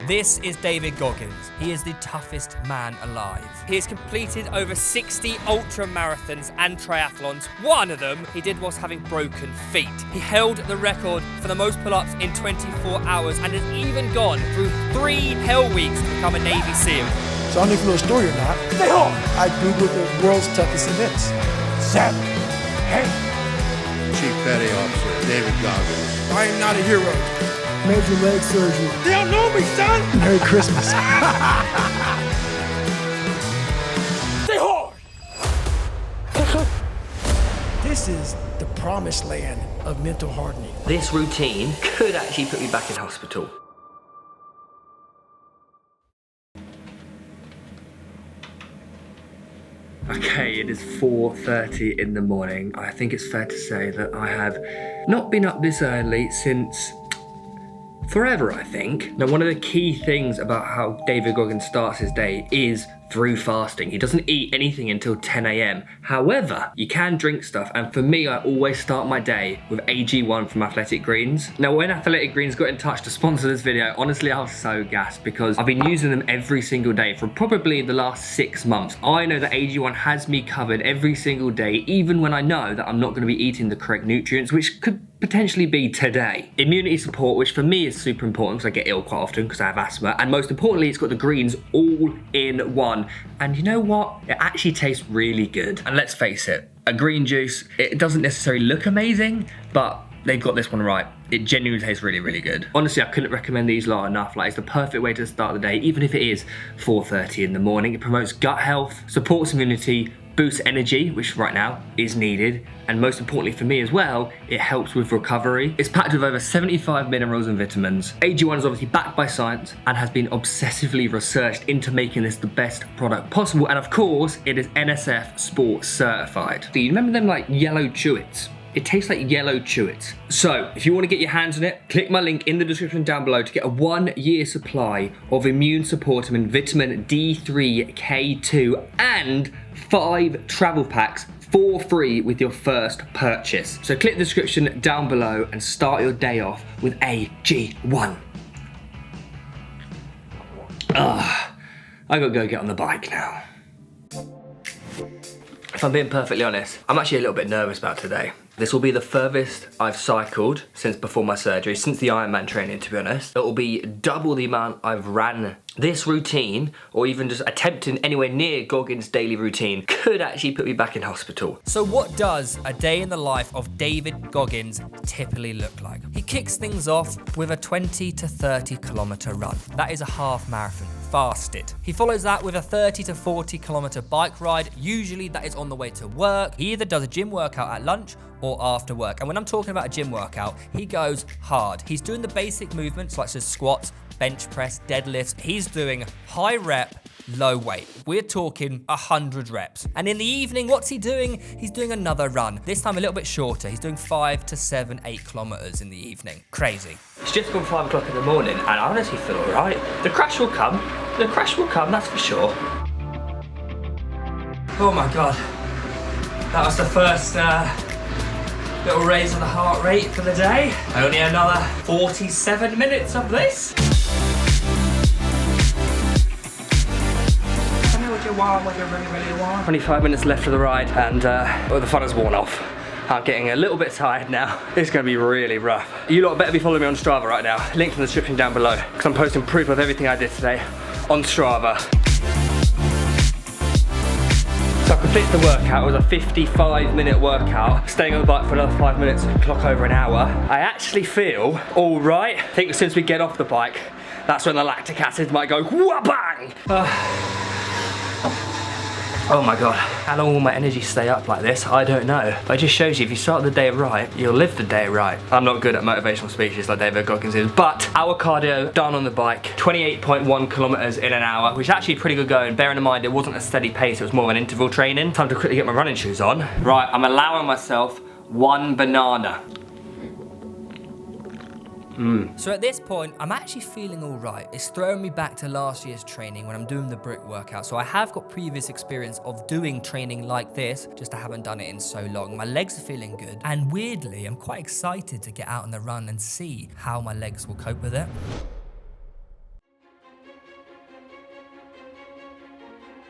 This is David Goggins. He is the toughest man alive. He has completed over 60 ultra marathons and triathlons. One of them he did whilst having broken feet. He held the record for the most pull-ups in 24 hours and has even gone through 3 hell weeks to become a Navy SEAL. So I don't know if you know the story or not. Stay home. I Googled the world's toughest events. 7. Hey. Chief Petty Officer David Goggins. I am not a hero. Major leg surgery. They don't know me, son. Merry Christmas. Stay hard. This is the promised land of mental hardening. This routine could actually put me back in hospital. Okay, it is 4:30 in the morning. I think it's fair to say that I have not been up this early since forever, I think. Now, one of the key things about how David Goggins starts his day is through fasting. He doesn't eat anything until 10 a.m. However, you can drink stuff, and for me, I always start my day with AG1 from Athletic Greens. Now, when Athletic Greens got in touch to sponsor this video, honestly, I was so gassed because I've been using them every single day for probably the last 6 months. I know that AG1 has me covered every single day, even when I know that I'm not going to be eating the correct nutrients, which could potentially be today. Immunity support, which for me is super important because I get ill quite often because I have asthma, and most importantly, it's got the greens all in one. And you know what? It actually tastes really good. And let's face it, a green juice, it doesn't necessarily look amazing, but they've got this one right. It genuinely tastes really, really good. Honestly, I couldn't recommend these lot enough. Like, it's the perfect way to start the day, even if it is 4:30 in the morning. It promotes gut health, supports immunity, boosts energy, which right now is needed, and most importantly for me as well, it helps with recovery. It's packed with over 75 minerals and vitamins. AG1 is obviously backed by science and has been obsessively researched into making this the best product possible, and of course, it is NSF Sport certified. Do you remember them like yellow Chewits? It tastes like yellow Chewits. So, if you want to get your hands on it, click my link in the description down below to get a 1-year supply of immune supporting vitamin D3, K2, and 5 travel packs for free with your first purchase. So click the description down below and start your day off with AG1. I gotta go get on the bike now. If I'm being perfectly honest, I'm actually a little bit nervous about today. This will be the furthest I've cycled since before my surgery, since the Ironman training, to be honest. It will be double the amount I've ran. This routine, or even just attempting anywhere near Goggins' daily routine, could actually put me back in hospital. So what does a day in the life of David Goggins typically look like? He kicks things off with a 20 to 30 kilometer run. That is a half marathon, fasted. He follows that with a 30 to 40 kilometer bike ride. Usually that is on the way to work. He either does a gym workout at lunch or after work. And when I'm talking about a gym workout, he goes hard. He's doing the basic movements such as squats, bench press, deadlifts. He's doing high rep, low weight. We're talking 100 reps. And in the evening, what's he doing? He's doing another run. This time a little bit shorter. He's doing 5 to 7, 8 kilometers in the evening. Crazy. It's just gone 5 o'clock in the morning and I honestly feel all right. The crash will come. The crash will come, that's for sure. Oh my God. That was the first little raise of the heart rate for the day. Only another 47 minutes of this. I know what you want, what you really want. 25 minutes left of the ride and well, the fun has worn off. I'm getting a little bit tired now. It's gonna be really rough. You lot better be following me on Strava right now. Link in the description down below, because I'm posting proof of everything I did today on Strava. So I completed the workout. It was a 55-minute workout. Staying on the bike for another 5 minutes, clock over an hour. I actually feel all right. I think as soon as we get off the bike, that's when the lactic acid might go wha-bang! Oh my God, how long will my energy stay up like this? I don't know. But it just shows you, if you start the day right, you'll live the day right. I'm not good at motivational speeches like David Goggins is, but our cardio done on the bike, 28.1 kilometers in an hour, which is actually pretty good going. Bearing in mind, it wasn't a steady pace, it was more of an interval training. Time to quickly get my running shoes on. Right, I'm allowing myself 1 banana. So at this point, I'm actually feeling all right. It's throwing me back to last year's training when I'm doing the brick workout. So I have got previous experience of doing training like this, just I haven't done it in so long. My legs are feeling good. And weirdly, I'm quite excited to get out on the run and see how my legs will cope with it.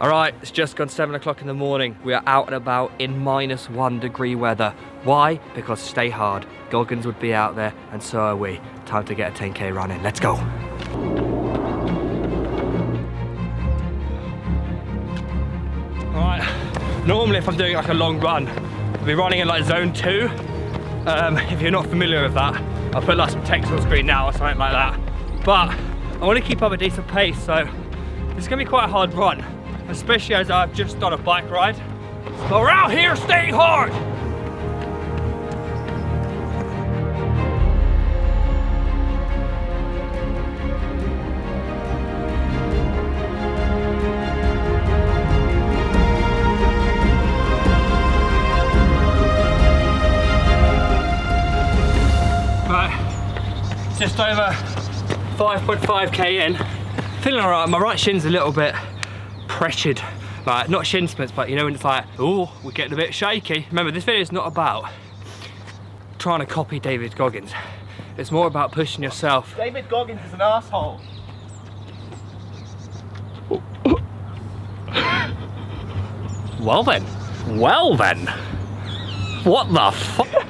All right, it's just gone 7 o'clock in the morning. We are out and about in -1 degree weather. Why? Because stay hard. Goggins would be out there, and so are we. Time to get a 10K run in. Let's go. All right, normally if I'm doing like a long run, I'll be running in like zone 2. If you're not familiar with that, I'll put like some text on the screen now or something like that. But I want to keep up a decent pace, so it's gonna be quite a hard run, especially as I've just done a bike ride. So we're out here staying hard. Just over 5.5k in. Feeling alright. My right shin's a little bit pressured. Like, not shin splints, but you know when it's like, oh, we're getting a bit shaky. Remember, this video is not about trying to copy David Goggins. It's more about pushing yourself. David Goggins is an asshole. Well then. Well then. What the fuck?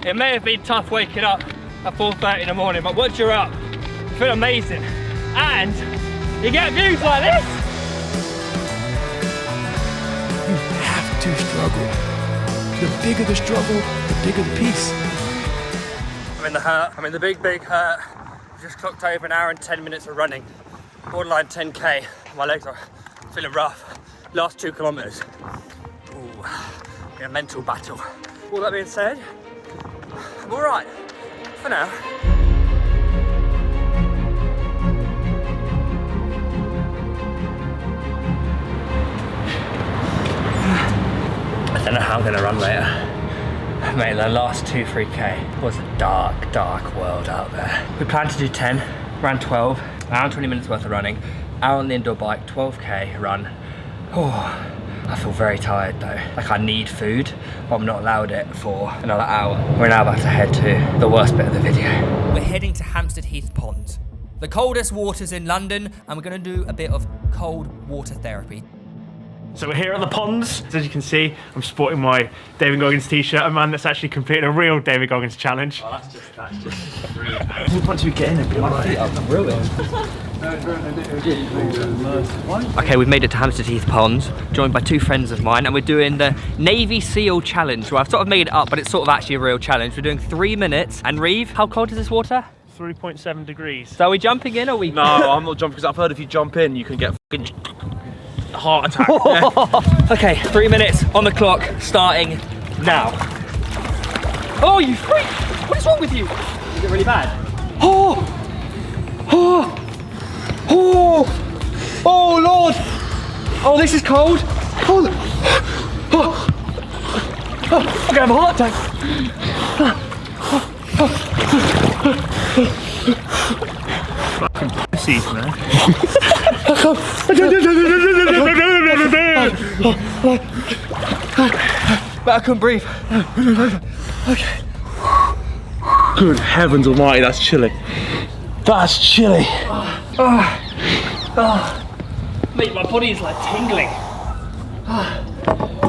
It may have been tough waking up at 4:30 in the morning, but once you're up, you feel amazing. And you get views like this. You have to struggle. The bigger the struggle, the bigger the peace. I'm in the hurt. I'm in the big hurt. I've just clocked over an hour and 10 minutes of running. Borderline 10K. My legs are feeling rough. Last 2 kilometers. Ooh, in a mental battle. All that being said, I'm all right, for now. I don't know how I'm gonna run later. Mate, the last 2-3K was a dark, dark world out there. We planned to do 10, ran 12, around 20 minutes worth of running, out on the indoor bike, 12K run. Oh. I feel very tired though. Like I need food, but I'm not allowed it for another hour. We're now about to head to the worst bit of the video. We're heading to Hampstead Heath Ponds. The coldest waters in London, and we're gonna do a bit of cold water therapy. So we're here at the ponds. As you can see, I'm sporting my David Goggins t-shirt, a man that's actually completed a real David Goggins challenge. Oh, that's just rude. Once we get in, it'll be alright. Okay, we've made it to Hampstead Heath Ponds, joined by 2 friends of mine, and we're doing the Navy SEAL challenge. Well, I've sort of made it up, but it's sort of actually a real challenge. We're doing 3 minutes. And Reeve, how cold is this water? 3.7 degrees. So are we jumping in or are we? No, I'm not jumping because I've heard if you jump in, you can get fucking heart attack. Okay, 3 minutes on the clock, starting now. Oh, you freak! What is wrong with you? Is it really bad? Oh! Oh! Oh! Oh, Lord! Oh, this is cold. Oh! Oh! Oh! I'm gonna have a heart attack. Fucking pussies, man. But I couldn't breathe. Okay. Good heavens almighty, that's chilly. That's chilly. Mate, my body is like tingling.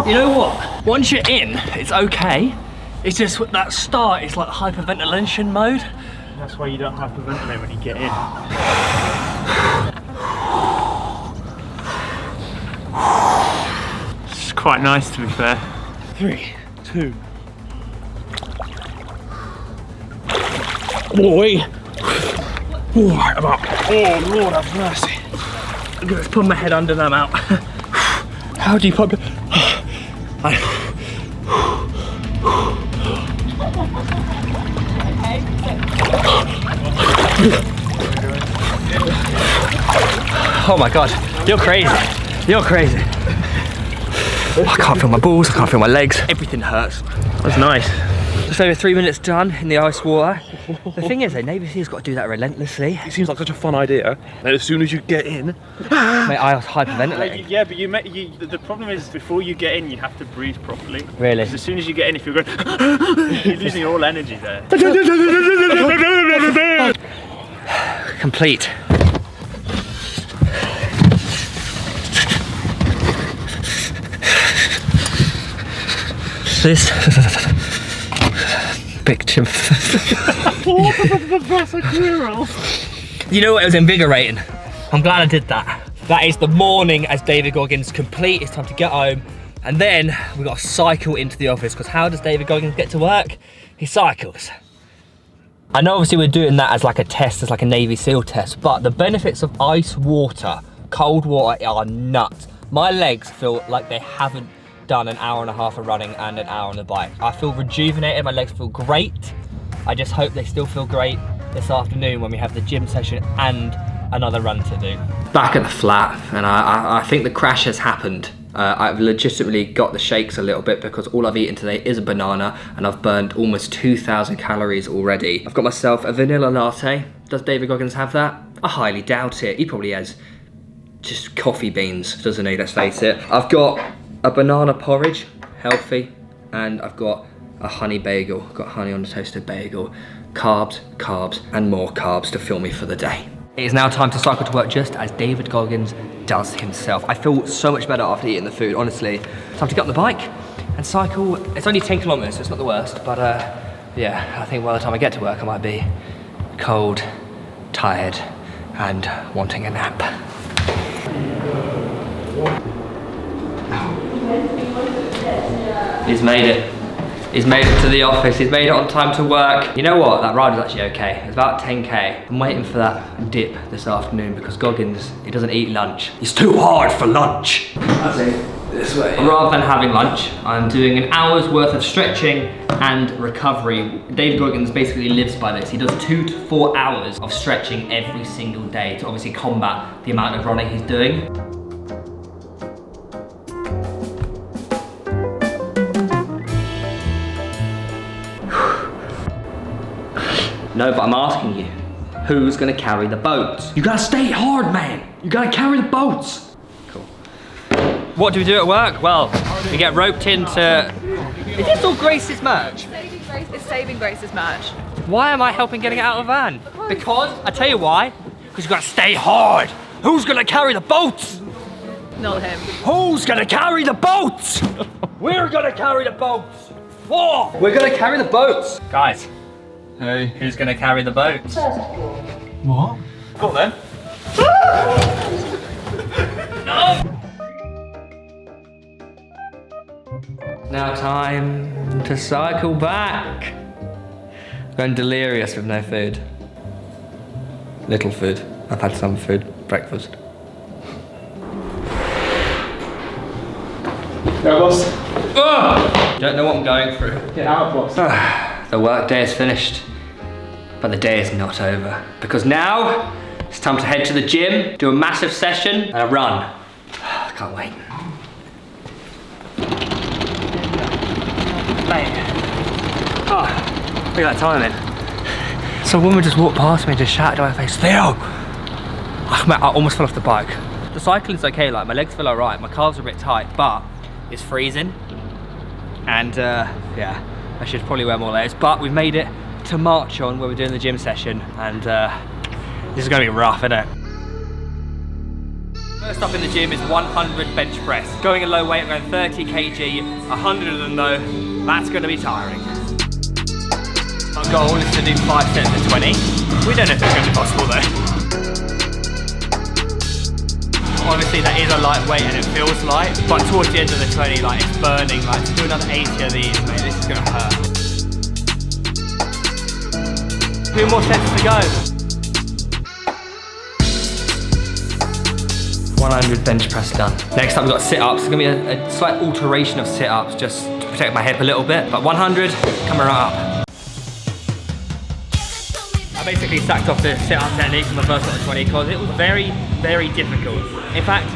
You know what? Once you're in, it's okay. It's just that start is like hyperventilation mode. That's why you don't hyperventilate when you get in. It's quite nice, to be fair. 3, 2. Boy. Alright, I'm up. Oh, Lord have mercy. I'm gonna put my head under them out. How do you pump it? Oh my God, you're crazy. You're crazy. I can't feel my balls, I can't feel my legs. Everything hurts. That's nice. Just over 3 minutes done in the ice water. The thing is, though, Navy SEAL's got to do that relentlessly. It seems like such a fun idea. And as soon as you get in, Mate, I was hyperventilating. Yeah, but the problem is before you get in, you have to breathe properly. Really? Because as soon as you get in, if you're going, you're losing all energy there. Complete. This picture. You know what? It was invigorating. I'm glad I did that. That is the morning as David Goggins complete. It's time to get home. And then we got to cycle into the office, because how does David Goggins get to work? He cycles. I know obviously we're doing that as like a test, as like a Navy SEAL test, but the benefits of ice water, cold water are nuts. My legs feel like they haven't done an hour and a half of running and an hour on the bike. I feel rejuvenated, my legs feel great. I just hope they still feel great this afternoon when we have the gym session and another run to do. Back at the flat, and I think the crash has happened. I've legitimately got the shakes a little bit because all I've eaten today is a banana and I've burned almost 2,000 calories already. I've got myself a vanilla latte. Does David Goggins have that? I highly doubt it. He probably has just coffee beans, doesn't he? Let's face it. I've got a banana porridge, healthy, and I've got a honey bagel. I've got honey on a toasted bagel. Carbs, carbs, and more carbs to fill me for the day. It is now time to cycle to work just as David Goggins does himself. I feel so much better after eating the food, honestly. Time to get on the bike and cycle. It's only 10 kilometers, so it's not the worst, but yeah, I think by the time I get to work, I might be cold, tired, and wanting a nap. He's made it. He's made it to the office, he's made it on time to work. You know what, that ride was actually okay. It was about 10K. I'm waiting for that dip this afternoon because Goggins, he doesn't eat lunch. He's too hard for lunch. That's it, this way. Rather than having lunch, I'm doing an hour's worth of stretching and recovery. David Goggins basically lives by this. He does 2 to 4 hours of stretching every single day to obviously combat the amount of running he's doing. No, but I'm asking you, who's gonna carry the boats? You gotta stay hard, man. You gotta carry the boats. Cool. What do we do at work? Well, we get roped into... Is this all Grace's merch? It's saving Grace's merch. Why am I helping getting it out of the van? Because, I tell you why, because you gotta stay hard. Who's gonna carry the boats? Not him. Who's gonna carry the boats? We're gonna carry the boats. Whoa! We're gonna carry the boats. Guys. Who's gonna carry the boats? What? Go on then. No! Now time to cycle back. I'm going delirious with no food. Little food. I've had some food. Breakfast. Go, boss. Don't know what I'm going through. Get out, boss. The work day is finished, but the day is not over. Because now, it's time to head to the gym, do a massive session, and a run. I can't wait. Mate. Oh, look at that timing. So a woman just walked past me and just shouted to my face, Theo! I almost fell off the bike. The cycling's okay, like my legs feel alright, my calves are a bit tight, but it's freezing. And yeah. I should probably wear more layers, but we've made it to March on where we're doing the gym session, and this is gonna be rough, isn't it? First up in the gym is 100 bench press. Going a low weight, I'm going 30 kg, 100 of them though, that's gonna be tiring. Our goal is to do 5 sets of 20. We don't know if it's gonna be possible though. Obviously that is a lightweight and it feels light, but towards the end of the 20, like it's burning, like to do another 80 of these, mate, this is gonna hurt. 2 more sets to go. 100 bench press done. Next up we've got sit-ups. It's gonna be a slight alteration of sit-ups just to protect my hip a little bit, but 100, coming right up. I basically sacked off the sit-up technique from the first lot of 20 because it was very, very difficult. In fact,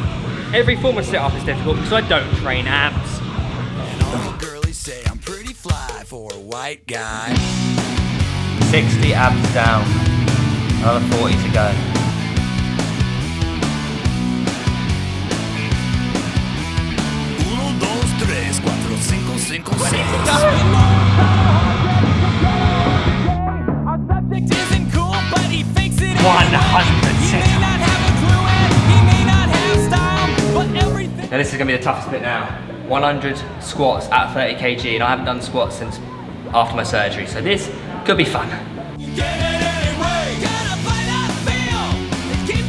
every form of sit-up is difficult because I don't train abs. And all the girlies say I'm pretty fly for a white guy. 60 abs down, another 40 to go. Uno, dos, tres, cuatro, cinco, cinco, seis. Our subject isn't cool, but he fakes it. 100 sit-ups. He may not have a clue and he may not have style, but everything. Now this is gonna be the toughest bit now. 100 squats at 30 kg, and I haven't done squats since after my surgery, so this could be fun.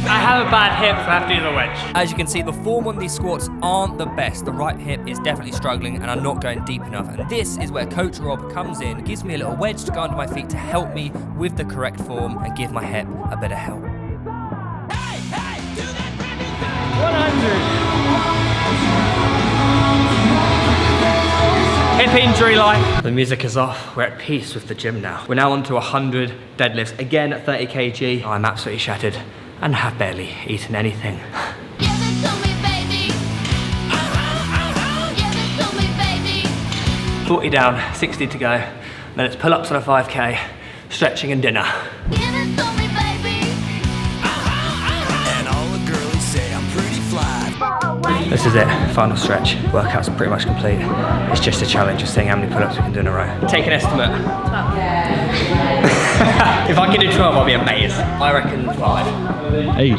I have a bad hip, so I have to do the wedge. As you can see, the form on these squats aren't the best. The right hip is definitely struggling and I'm not going deep enough. And this is where Coach Rob comes in, gives me a little wedge to go under my feet to help me with the correct form and give my hip a bit of help. 100. Hip injury life. The music is off. We're at peace with the gym now. We're now on to 100 deadlifts, again at 30 kg. I'm absolutely shattered and have barely eaten anything. Give it to me, baby. Give it to me, baby. 40 down, 60 to go. Then it's pull-ups on a 5k, stretching and dinner. Give it to me, baby. And all the girlies say I'm pretty fly. This is it, final stretch. Workout's pretty much complete. It's just a challenge of seeing how many pull-ups we can do in a row. Take an estimate. If I can do 12, I'll be amazed. I reckon 5. 8.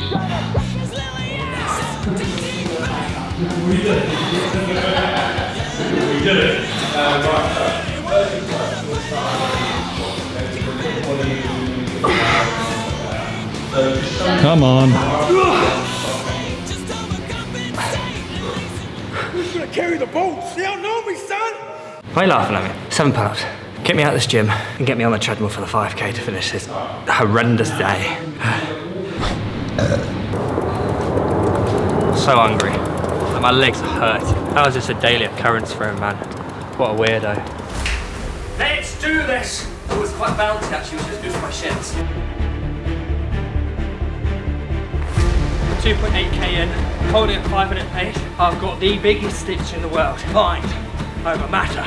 Come on. Who's gonna carry the boats? They don't know me, son. Why are you laughing at me? 7 pull-ups. Get me out of this gym and get me on the treadmill for the 5k to finish this horrendous day. So hungry. And my legs are hurt. How is this a daily occurrence for him, man? What a weirdo. Let's do this! It was quite bouncy actually, which is good for my shins. 2.8k in, holding at 5-minute pace. I've got the biggest stitch in the world. Mind over matter.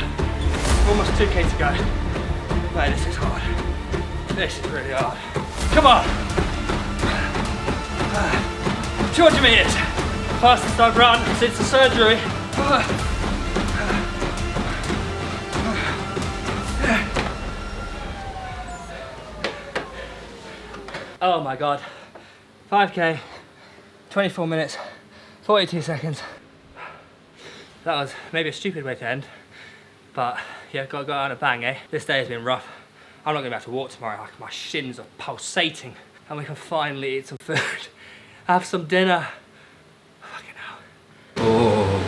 Almost 2k to go. Man, this is hard. This is really hard. Come on! 200 meters. Fastest I've run since the surgery. Oh my God. 5k, 24 minutes, 42 seconds. That was maybe a stupid way to end, but yeah, gotta go out on a bang, eh? This day has been rough. I'm not gonna be able to walk tomorrow. Like, my shins are pulsating, and we can finally eat some food, have some dinner. Fucking hell. Oh,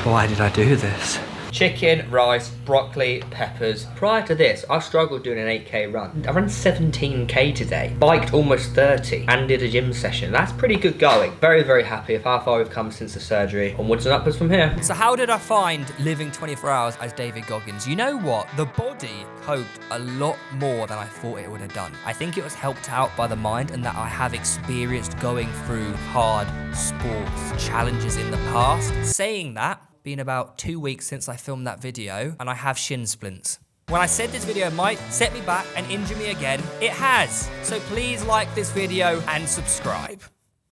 why did I do this? Chicken, rice, broccoli, peppers. Prior to this, I struggled doing an 8k run. I ran 17k today, biked almost 30, and did a gym session. That's pretty good going. Very, very happy with how far we've come since the surgery. Onwards and upwards from here. So how did I find living 24 hours as David Goggins? You know what? The body coped a lot more than I thought it would have done. I think it was helped out by the mind and that I have experienced going through hard sports challenges in the past. Saying that, been about 2 weeks since I filmed that video and I have shin splints. When I said this video might set me back and injure me again, it has. So please like this video and subscribe.